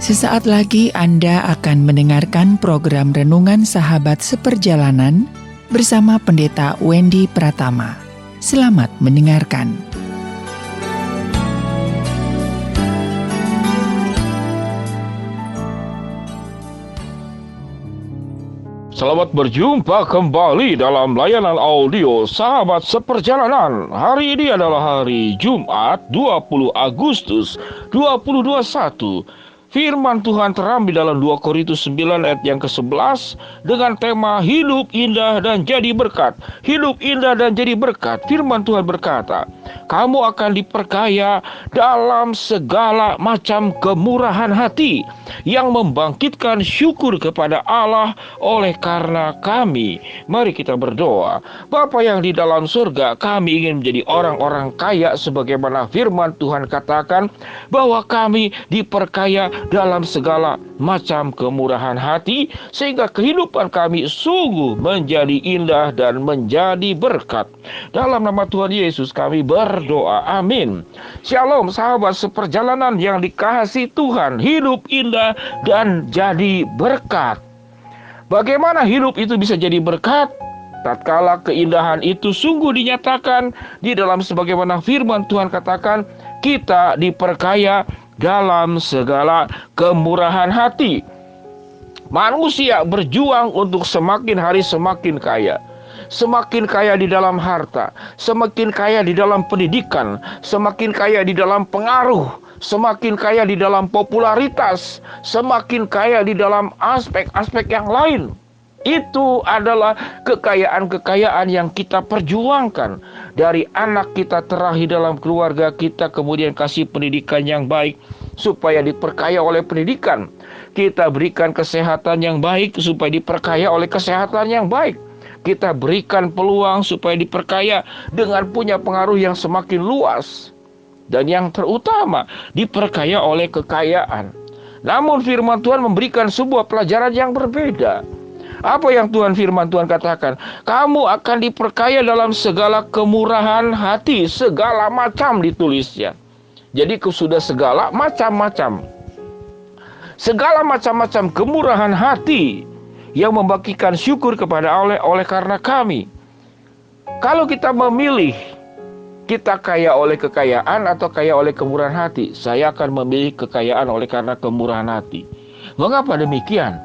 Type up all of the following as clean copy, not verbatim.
Sesaat lagi Anda akan mendengarkan program Renungan Sahabat Seperjalanan bersama Pendeta Wendy Pratama. Selamat mendengarkan. Selamat berjumpa kembali dalam layanan audio Sahabat Seperjalanan. Hari ini adalah hari Jumat 20 Agustus 2021. Firman Tuhan terambil dalam 2 Korintus 9 ayat yang ke-11 dengan tema hidup indah dan jadi berkat. Hidup indah dan jadi berkat. Firman Tuhan berkata, kamu akan diperkaya dalam segala macam kemurahan hati yang membangkitkan syukur kepada Allah oleh karena kami. Mari kita berdoa. Bapa yang di dalam surga, kami ingin menjadi orang-orang kaya sebagaimana firman Tuhan katakan bahwa kami diperkaya dalam segala macam kemurahan hati sehingga kehidupan kami sungguh menjadi indah dan menjadi berkat. Dalam nama Tuhan Yesus kami berdoa. Amin. Shalom sahabat seperjalanan yang dikasihi Tuhan. Hidup indah dan jadi berkat. Bagaimana hidup itu bisa jadi berkat? Tatkala keindahan itu sungguh dinyatakan di dalam sebagaimana firman Tuhan katakan, kita diperkaya dalam segala kemurahan hati. Manusia berjuang untuk semakin hari semakin kaya. Semakin kaya di dalam harta, semakin kaya di dalam pendidikan, semakin kaya di dalam pengaruh, semakin kaya di dalam popularitas, semakin kaya di dalam aspek-aspek yang lain. Itu adalah kekayaan-kekayaan yang kita perjuangkan. Dari anak kita terlahir dalam keluarga kita, kemudian kasih pendidikan yang baik supaya diperkaya oleh pendidikan. Kita berikan kesehatan yang baik supaya diperkaya oleh kesehatan yang baik. Kita berikan peluang supaya diperkaya dengan punya pengaruh yang semakin luas. Dan yang terutama, diperkaya oleh kekayaan. Namun firman Tuhan memberikan sebuah pelajaran yang berbeda. Apa yang firman Tuhan katakan? Kamu akan diperkaya dalam segala kemurahan hati. Segala macam ditulisnya. Jadi sudah segala macam-macam. Segala macam-macam kemurahan hati yang membagikan syukur kepada Allah oleh karena kami. Kalau kita memilih, kita kaya oleh kekayaan atau kaya oleh kemurahan hati, saya akan memilih kekayaan oleh karena kemurahan hati. Mengapa demikian?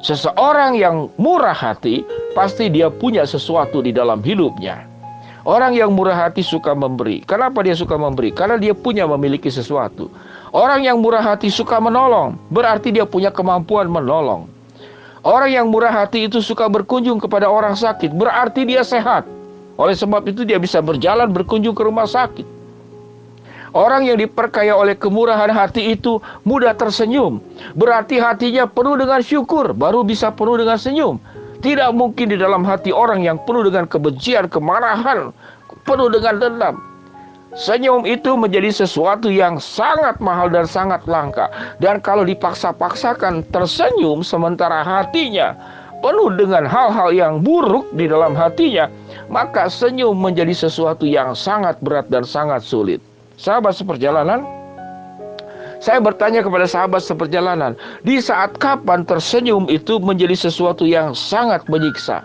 Seseorang yang murah hati, pasti dia punya sesuatu di dalam hidupnya. Orang yang murah hati suka memberi. Kenapa dia suka memberi? Karena dia punya memiliki sesuatu. Orang yang murah hati suka menolong, berarti dia punya kemampuan menolong. Orang yang murah hati itu suka berkunjung kepada orang sakit, berarti dia sehat. Oleh sebab itu dia bisa berjalan berkunjung ke rumah sakit. Orang yang diperkaya oleh kemurahan hati itu mudah tersenyum. Berarti hatinya penuh dengan syukur, baru bisa penuh dengan senyum. Tidak mungkin di dalam hati orang yang penuh dengan kebencian, kemarahan, penuh dengan dendam. Senyum itu menjadi sesuatu yang sangat mahal dan sangat langka. Dan kalau dipaksa-paksakan tersenyum sementara hatinya penuh dengan hal-hal yang buruk di dalam hatinya, maka senyum menjadi sesuatu yang sangat berat dan sangat sulit. Sahabat seperjalanan, saya bertanya kepada sahabat seperjalanan, di saat kapan tersenyum itu menjadi sesuatu yang sangat menyiksa?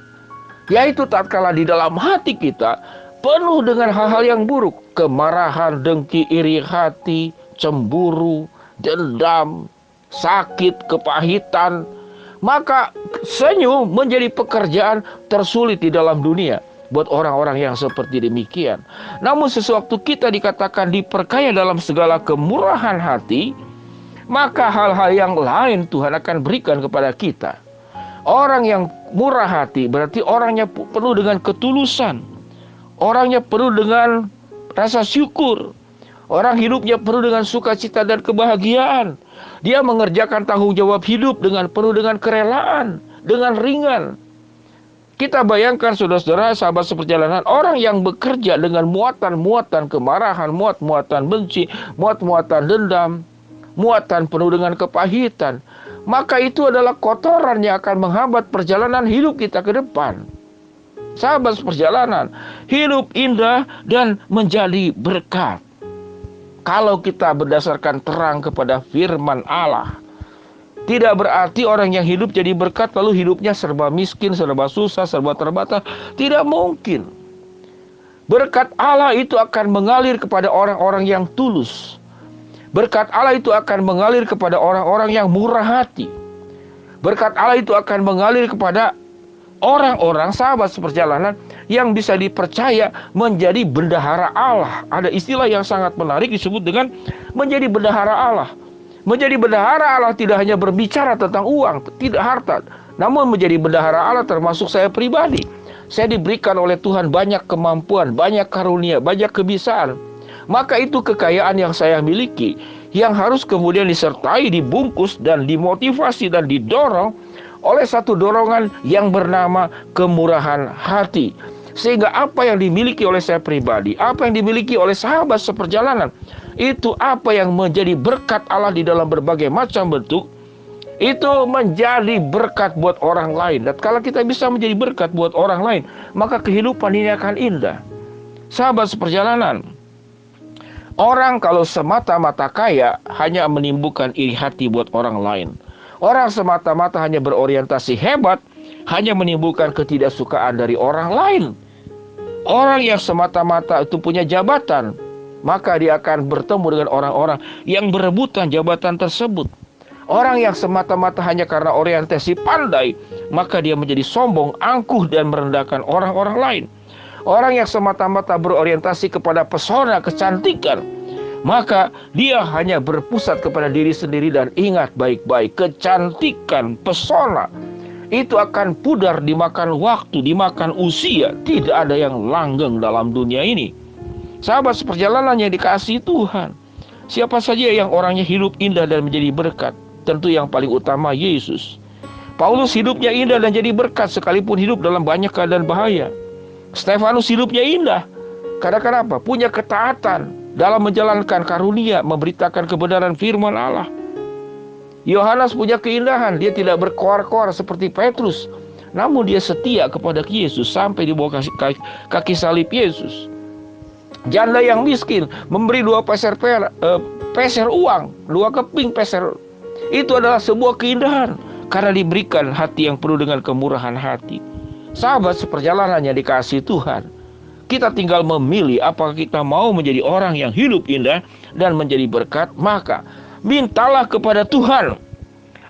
Yaitu tatkala di dalam hati kita penuh dengan hal-hal yang buruk, kemarahan, dengki, iri hati, cemburu, dendam, sakit, kepahitan. Maka senyum menjadi pekerjaan tersulit di dalam dunia buat orang-orang yang seperti demikian. Namun sewaktu kita dikatakan diperkaya dalam segala kemurahan hati, maka hal-hal yang lain Tuhan akan berikan kepada kita. Orang yang murah hati berarti orangnya penuh dengan ketulusan. Orangnya penuh dengan rasa syukur. Orang hidupnya penuh dengan sukacita dan kebahagiaan. Dia mengerjakan tanggung jawab hidup dengan penuh dengan kerelaan, dengan ringan. Kita bayangkan saudara-saudara sahabat seperjalanan, orang yang bekerja dengan muatan-muatan kemarahan, muat-muatan benci, muat-muatan dendam, muatan penuh dengan kepahitan, maka itu adalah kotoran yang akan menghambat perjalanan hidup kita ke depan. Sahabat seperjalanan, hidup indah dan menjadi berkat. Kalau kita berdasarkan terang kepada firman Allah, Tidak berarti orang yang hidup jadi berkat lalu hidupnya serba miskin, serba susah, serba terbatas. Tidak mungkin. Berkat Allah itu akan mengalir kepada orang-orang yang tulus. Berkat Allah itu akan mengalir kepada orang-orang yang murah hati. Berkat Allah itu akan mengalir kepada orang-orang sahabat seperjalanan yang bisa dipercaya menjadi bendahara Allah. Ada istilah yang sangat menarik disebut dengan menjadi bendahara Allah. Menjadi bendahara Allah tidak hanya berbicara tentang uang, tidak harta, namun menjadi bendahara Allah termasuk saya pribadi. Saya diberikan oleh Tuhan banyak kemampuan, banyak karunia, banyak kebisaan. Maka itu kekayaan yang saya miliki, yang harus kemudian disertai, dibungkus, dan dimotivasi, dan didorong oleh satu dorongan yang bernama kemurahan hati. Sehingga apa yang dimiliki oleh saya pribadi, apa yang dimiliki oleh sahabat seperjalanan, itu apa yang menjadi berkat Allah di dalam berbagai macam bentuk, itu menjadi berkat buat orang lain. Dan kalau kita bisa menjadi berkat buat orang lain, maka kehidupan ini akan indah. Sahabat seperjalanan, orang kalau semata-mata kaya hanya menimbulkan iri hati buat orang lain. Orang semata-mata hanya berorientasi hebat hanya menimbulkan ketidaksukaan dari orang lain. Orang yang semata-mata itu punya jabatan, maka dia akan bertemu dengan orang-orang yang berebutan jabatan tersebut. Orang yang semata-mata hanya karena orientasi pandai, maka dia menjadi sombong, angkuh, dan merendahkan orang-orang lain. Orang yang semata-mata berorientasi kepada pesona, kecantikan, maka dia hanya berpusat kepada diri sendiri. Dan ingat baik-baik, kecantikan, pesona itu akan pudar dimakan waktu, dimakan usia. Tidak ada yang langgeng dalam dunia ini. Sahabat seperjalanan yang dikasihi Tuhan, siapa saja yang orangnya hidup indah dan menjadi berkat? Tentu yang paling utama Yesus. Paulus hidupnya indah dan jadi berkat sekalipun hidup dalam banyak keadaan bahaya. Stefanus hidupnya indah karena kenapa? Punya ketaatan dalam menjalankan karunia, memberitakan kebenaran firman Allah. Yohanes punya keindahan, dia tidak berkoar-koar seperti Petrus, namun dia setia kepada Yesus sampai di bawah kaki salib Yesus. Janda yang miskin memberi 2 peser uang, 2 keping peser. Itu adalah sebuah keindahan karena diberikan hati yang penuh dengan kemurahan hati. Sahabat seperjalanan yang dikasihi Tuhan, kita tinggal memilih apakah kita mau menjadi orang yang hidup indah dan menjadi berkat. Maka mintalah kepada Tuhan.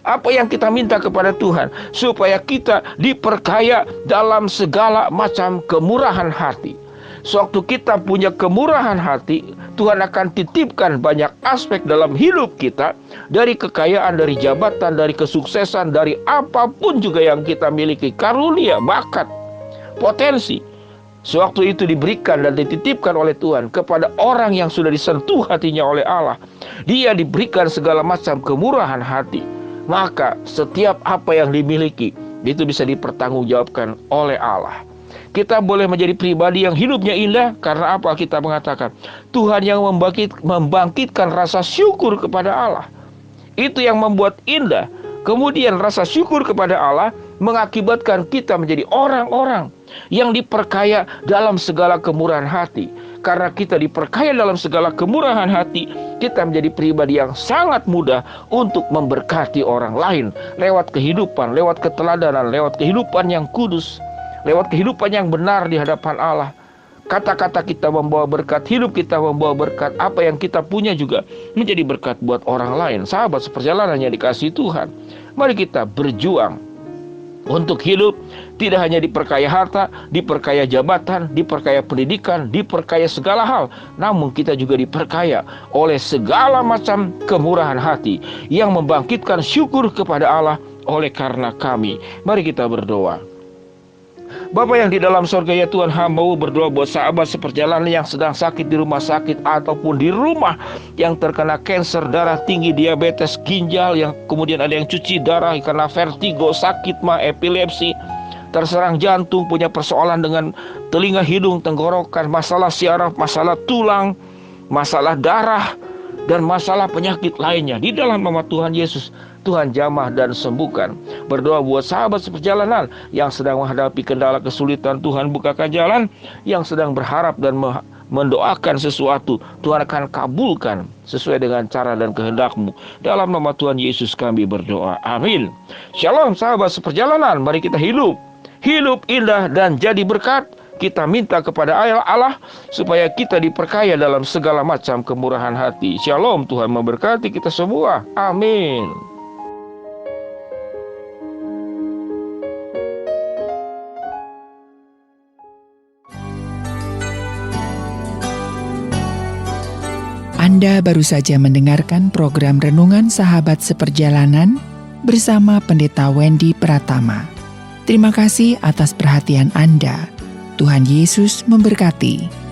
Apa yang kita minta kepada Tuhan? Supaya kita diperkaya dalam segala macam kemurahan hati. Sewaktu kita punya kemurahan hati, Tuhan akan titipkan banyak aspek dalam hidup kita. Dari kekayaan, dari jabatan, dari kesuksesan, dari apapun juga yang kita miliki. Karunia, bakat, potensi. Sewaktu itu diberikan dan dititipkan oleh Tuhan kepada orang yang sudah disentuh hatinya oleh Allah. Dia diberikan segala macam kemurahan hati. Maka setiap apa yang dimiliki itu bisa dipertanggungjawabkan oleh Allah. Kita boleh menjadi pribadi yang hidupnya indah karena apa? Kita mengatakan Tuhan yang membangkitkan rasa syukur kepada Allah. Itu yang membuat indah. Kemudian rasa syukur kepada Allah mengakibatkan kita menjadi orang-orang yang diperkaya dalam segala kemurahan hati. Karena kita diperkaya dalam segala kemurahan hati, kita menjadi pribadi yang sangat mudah untuk memberkati orang lain. Lewat kehidupan, lewat keteladanan, lewat kehidupan yang kudus, lewat kehidupan yang benar di hadapan Allah. Kata-kata kita membawa berkat, hidup kita membawa berkat. Apa yang kita punya juga menjadi berkat buat orang lain. Sahabat seperjalanan yang dikasihi Tuhan, mari kita berjuang untuk hidup tidak hanya diperkaya harta, diperkaya jabatan, diperkaya pendidikan, diperkaya segala hal, namun kita juga diperkaya oleh segala macam kemurahan hati yang membangkitkan syukur kepada Allah oleh karena kami. Mari kita berdoa. Bapa yang di dalam sorga, ya Tuhan, hamba-Mu berdoa buat sahabat seperjalanan yang sedang sakit di rumah sakit ataupun di rumah, yang terkena kanker, darah tinggi, diabetes, ginjal, yang kemudian ada yang cuci darah karena vertigo, sakit mah, epilepsi, terserang jantung, punya persoalan dengan telinga, hidung, tenggorokan, masalah syaraf, masalah tulang, masalah darah, dan masalah penyakit lainnya. Di dalam nama Tuhan Yesus, Tuhan jamah dan sembuhkan. Berdoa buat sahabat seperjalanan yang sedang menghadapi kendala kesulitan, Tuhan bukakan jalan. Yang sedang berharap dan mendoakan sesuatu, Tuhan akan kabulkan sesuai dengan cara dan kehendak-Mu. Dalam nama Tuhan Yesus kami berdoa. Amin. Shalom sahabat seperjalanan, mari kita hidup indah dan jadi berkat. Kita minta kepada Allah supaya kita diperkaya dalam segala macam kemurahan hati. Shalom, Tuhan memberkati kita semua. Amin. Anda baru saja mendengarkan program Renungan Sahabat Seperjalanan bersama Pendeta Wendy Pratama. Terima kasih atas perhatian Anda. Tuhan Yesus memberkati.